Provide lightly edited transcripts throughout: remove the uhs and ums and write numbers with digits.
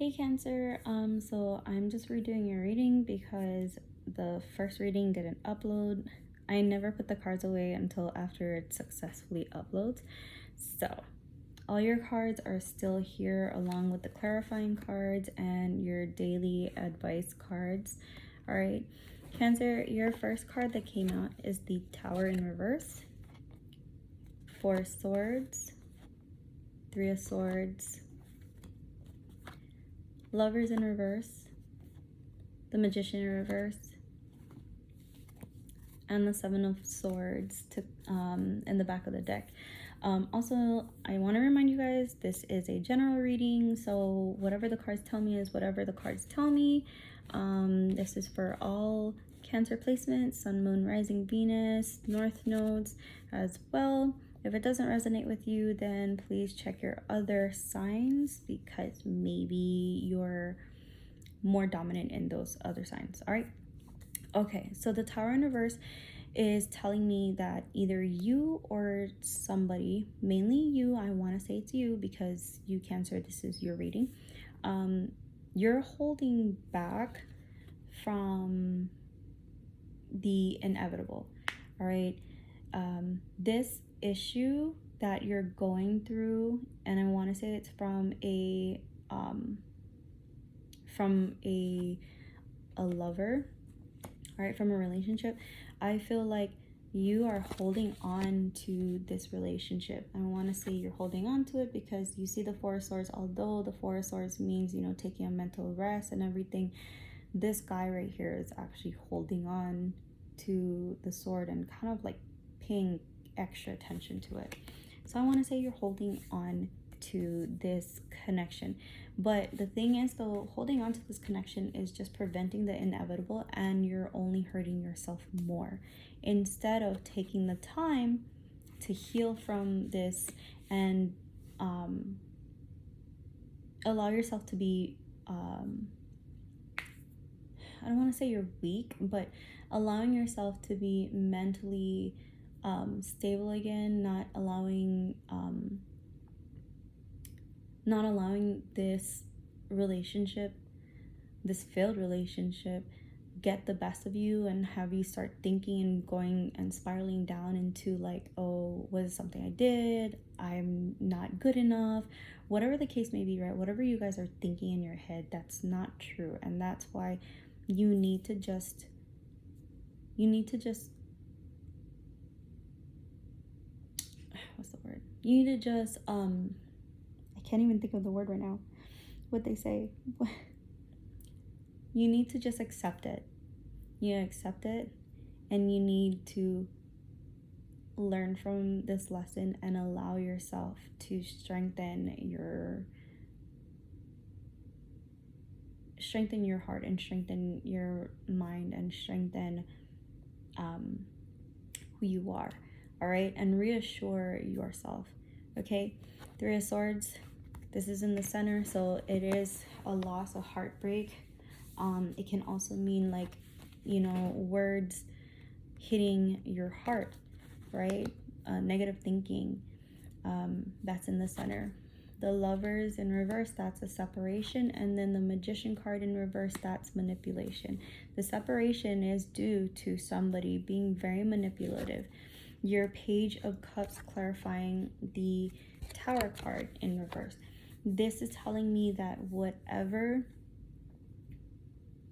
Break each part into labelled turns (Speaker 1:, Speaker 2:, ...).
Speaker 1: Hey Cancer, so I'm just redoing your reading because the first reading didn't upload. I never put the cards away until after it successfully uploads. So all your cards are still here along with the clarifying cards and your daily advice cards. All right, Cancer, your first card that came out is the Tower in reverse, Four of Swords, Three of Swords, Lovers in reverse, the Magician in reverse, and the Seven of Swords in the back of the deck. Also, I want to remind you guys, this is a general reading, so whatever the cards tell me is whatever the cards tell me. This is for all Cancer placements, Sun, Moon, Rising, Venus, North nodes as well. If it doesn't resonate with you, then please check your other signs because maybe you're more dominant in those other signs. All right. Okay, so the Tower in reverse is telling me that either you or somebody, mainly you, I want to say it's you because you Cancer, this is your reading, you're holding back from the inevitable. All right, this issue that you're going through, and I want to say it's from a lover, all right, from a relationship. I feel like you are holding on to this relationship. I want to say you're holding on to it because you see the Four of Swords. Although the Four of Swords means, you know, taking a mental rest and everything, this guy right here is actually holding on to the sword and kind of like paying extra attention to it. So I want to say you're holding on to this connection. But the thing is, though, holding on to this connection is just preventing the inevitable, and you're only hurting yourself more instead of taking the time to heal from this and allow yourself to be I don't want to say you're weak, but allowing yourself to be mentally stable again, not allowing this relationship, this failed relationship, get the best of you and have you start thinking and going and spiraling down into like, oh, was it something I did? I'm not good enough. Whatever the case may be, right? Whatever you guys are thinking in your head, that's not true. And that's why you need to just what's the word? You need to just I can't even think of the word right now. What they say. You need to just accept it. You accept it, and you need to learn from this lesson and allow yourself to strengthen your heart and strengthen your mind and strengthen who you are. All right, and reassure yourself. Okay, Three of Swords, this is in the center, so it is a loss, a heartbreak. It can also mean like, you know, words hitting your heart, right? Negative thinking, that's in the center. The Lovers in reverse, that's a separation. And then the Magician card in reverse, that's manipulation. The separation is due to somebody being very manipulative. Your Page of Cups clarifying the Tower card in reverse. This is telling me that whatever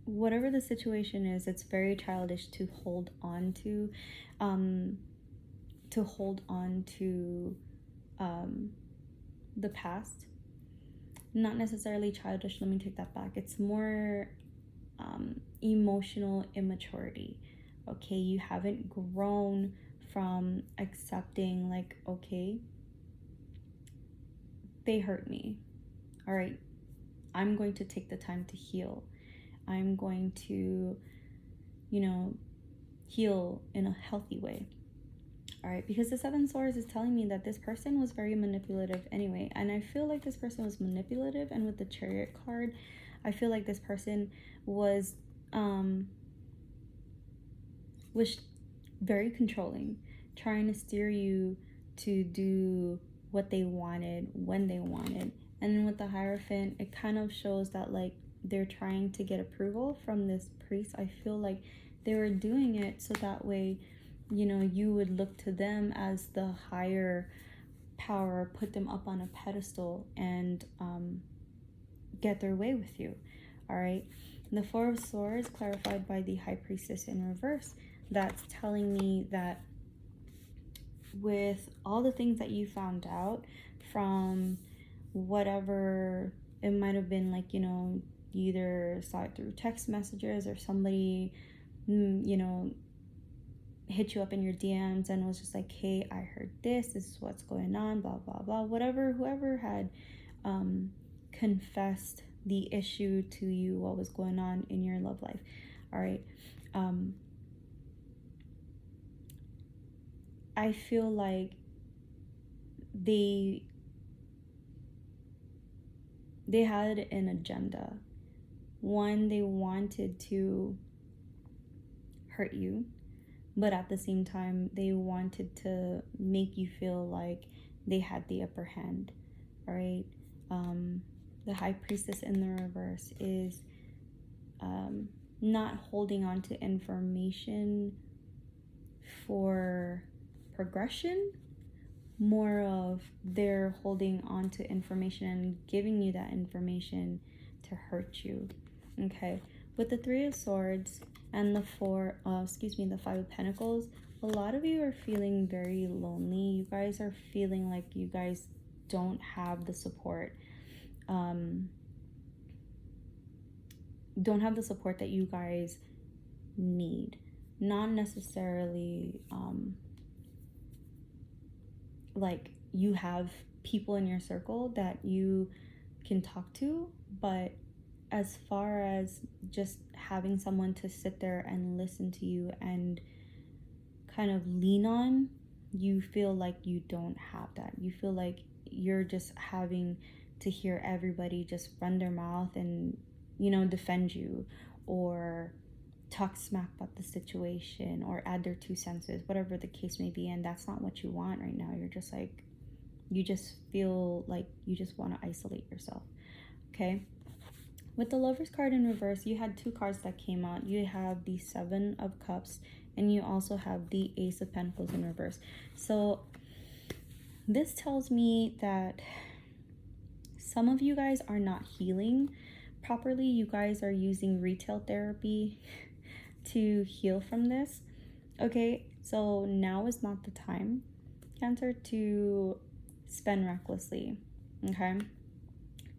Speaker 1: the situation is, it's very childish to hold on to the past. Not necessarily childish, let me take that back. It's more emotional immaturity. Okay, you haven't grown from accepting like, okay, they hurt me. All right, I'm going to take the time to heal. I'm going to, you know, heal in a healthy way. All right, because the Seven Swords is telling me that this person was very manipulative anyway, and I feel like this person was manipulative. And with the Chariot card, I feel like this person was very controlling, trying to steer you to do what they wanted when they wanted, And then with the Hierophant, it kind of shows that like they're trying to get approval from this priest. I feel like they were doing it so that way, you know, you would look to them as the higher power, put them up on a pedestal, and get their way with you. All right. The Four of Swords, clarified by the High Priestess in reverse. That's telling me that with all the things that you found out from whatever, it might have been like, you know, you either saw it through text messages or somebody, you know, hit you up in your DMs and was just like, hey, I heard this is what's going on, blah, blah, blah, whatever, whoever had confessed the issue to you, what was going on in your love life. All right. I feel like they had an agenda. One, they wanted to hurt you, but at the same time, they wanted to make you feel like they had the upper hand. All right. The High Priestess in the reverse is not holding on to information for progression, more of they're holding on to information and giving you that information to hurt you. Okay, with the Three of Swords and the the Five of Pentacles, a lot of you are feeling very lonely. You guys are feeling like you guys don't have the support, that you guys need. Not necessarily like you have people in your circle that you can talk to, but as far as just having someone to sit there and listen to you and kind of lean on, you feel like you don't have that. You feel like you're just having to hear everybody just run their mouth and, you know, defend you or talk smack about the situation or add their 2 cents, whatever the case may be. And that's not what you want right now. You're just like, you just feel like you just want to isolate yourself. Okay. With the Lovers card in reverse, you had 2 cards that came out. You have the Seven of Cups and you also have the Ace of Pentacles in reverse. So this tells me that some of you guys are not healing properly. You guys are using retail therapy to heal from this. Okay, so now is not the time, Cancer, to spend recklessly. Okay,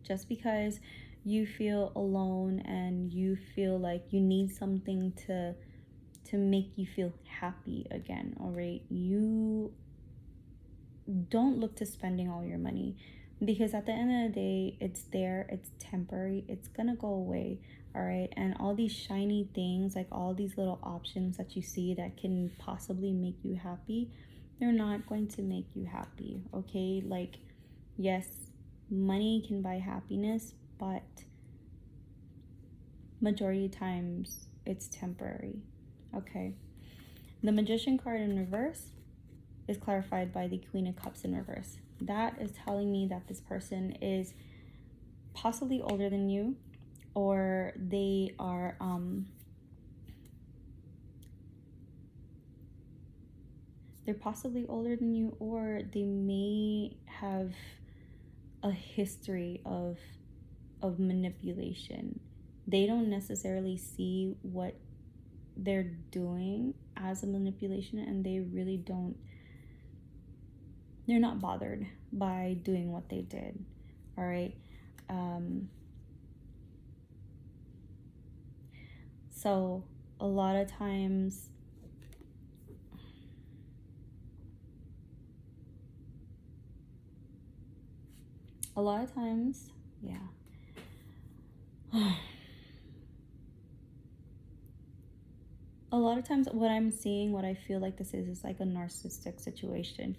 Speaker 1: just because you feel alone and you feel like you need something to make you feel happy again, all right, you don't look to spending all your money, because at the end of the day, it's there, it's temporary, it's gonna go away. All right, and all these shiny things, like all these little options that you see that can possibly make you happy, they're not going to make you happy. Okay, like, yes, money can buy happiness, but majority of times it's temporary. Okay, the Magician card in reverse is clarified by the Queen of Cups in reverse. That is telling me that this person is possibly older than you, or they are they're possibly older than you, or they may have a history of manipulation. They don't necessarily see what they're doing as a manipulation, and they really don't, they're not bothered by doing what they did. All right. So a lot of times yeah. A lot of times what I'm seeing, what I feel like this is like a narcissistic situation.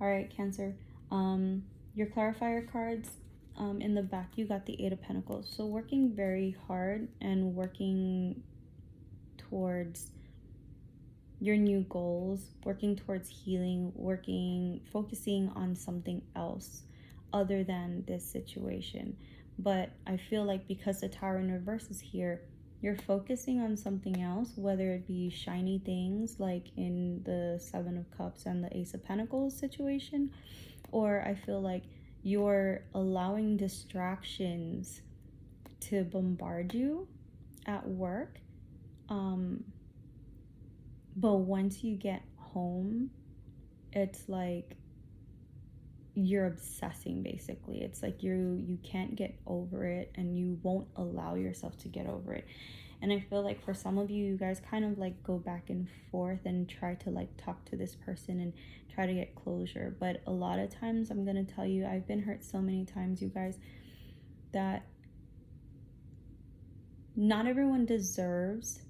Speaker 1: All right, Cancer. Your clarifier cards, in the back, you got the Eight of Pentacles. So working very hard and working towards your new goals, working towards healing, focusing on something else. other than this situation. But I feel like because the Tower in reverse is here, you're focusing on something else, whether it be shiny things like in the Seven of Cups and the Ace of Pentacles situation, or I feel like you're allowing distractions to bombard you at work. But once you get home, it's like you're obsessing, basically. It's like you can't get over it, and you won't allow yourself to get over it. And I feel like for some of you, you guys kind of like go back and forth and try to like talk to this person and try to get closure. But a lot of times, I'm gonna tell you, I've been hurt so many times, you guys, that not everyone deserves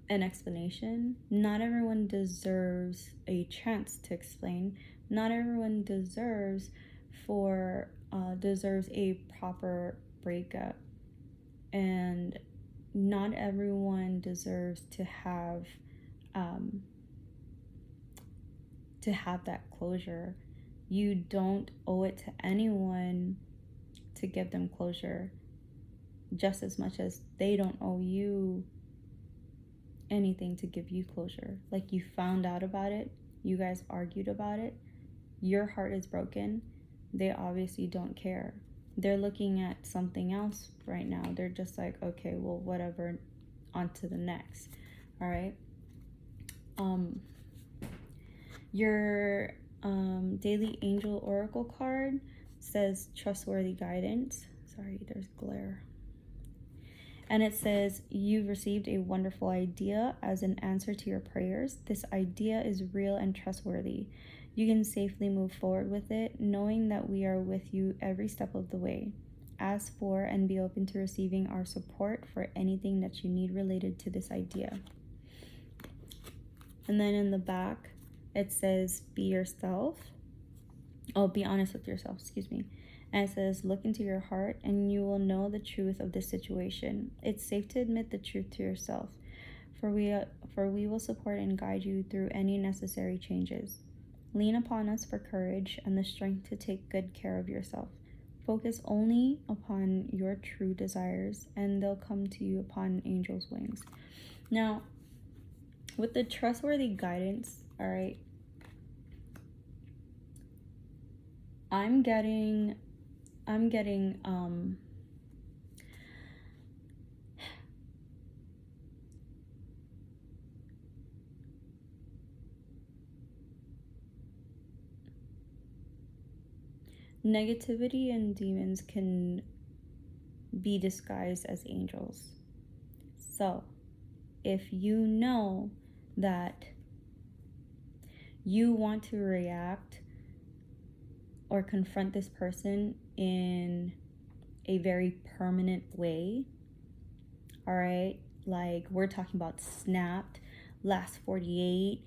Speaker 1: an explanation. Not everyone deserves a chance to explain. Not everyone deserves a proper breakup, and not everyone deserves to have that closure. You don't owe it to anyone to give them closure, just as much as they don't owe you anything to give you closure. Like, you found out about it, you guys argued about it, your heart is broken. They obviously don't care. They're looking at something else right now. They're just like, okay, well, whatever, on to the next. All right. Your daily angel oracle card says trustworthy guidance. Sorry, there's glare. And it says, you've received a wonderful idea as an answer to your prayers. This idea is real and trustworthy. You can safely move forward with it, knowing that we are with you every step of the way. Ask for and be open to receiving our support for anything that you need related to this idea. And then in the back, it says, be yourself. Oh, be honest with yourself, excuse me. And it says, look into your heart and you will know the truth of this situation. It's safe to admit the truth to yourself, for we will support and guide you through any necessary changes. Lean upon us for courage and the strength to take good care of yourself. Focus only upon your true desires, and they'll come to you upon angel's wings. Now, with the trustworthy guidance, all right, I'm getting negativity and demons can be disguised as angels. So, if you know that you want to react or confront this person in a very permanent way, all right, like we're talking about snapped, last 48,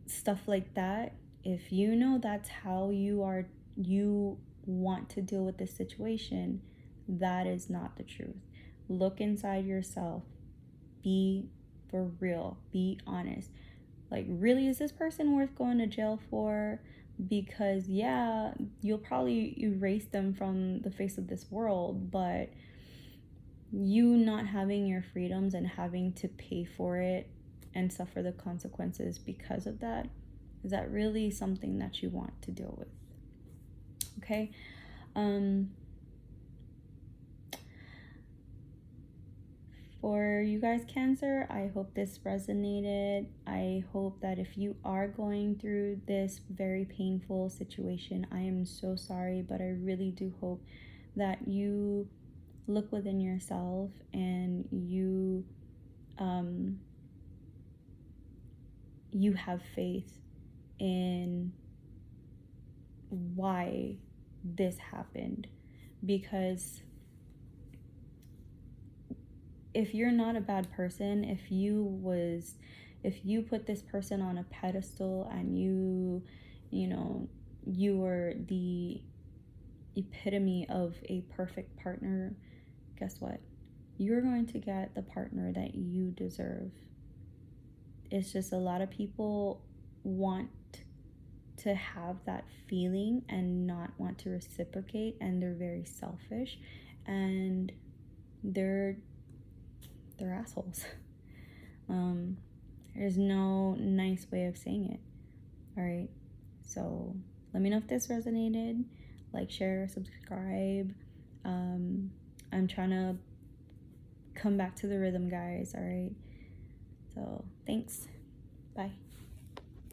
Speaker 1: stuff like that, if you know that's how you want to deal with this situation, that is not the truth. Look inside yourself. Be for real. Be honest. Like, really, is this person worth going to jail for? Because, yeah, you'll probably erase them from the face of this world, but you not having your freedoms and having to pay for it and suffer the consequences because of that, is that really something that you want to deal with? Okay. For you guys, Cancer, I hope this resonated. I hope that if you are going through this very painful situation, I am so sorry, but I really do hope that you look within yourself and you have faith in why this happened. Because if you're not a bad person, if you put this person on a pedestal and you were the epitome of a perfect partner, guess what? You're going to get the partner that you deserve. It's just a lot of people want to have that feeling and not want to reciprocate, and they're very selfish, and they're assholes. There's no nice way of saying it. All right, so let me know if this resonated. Like, share, subscribe. I'm trying to come back to the rhythm, guys. All right, so thanks. Bye.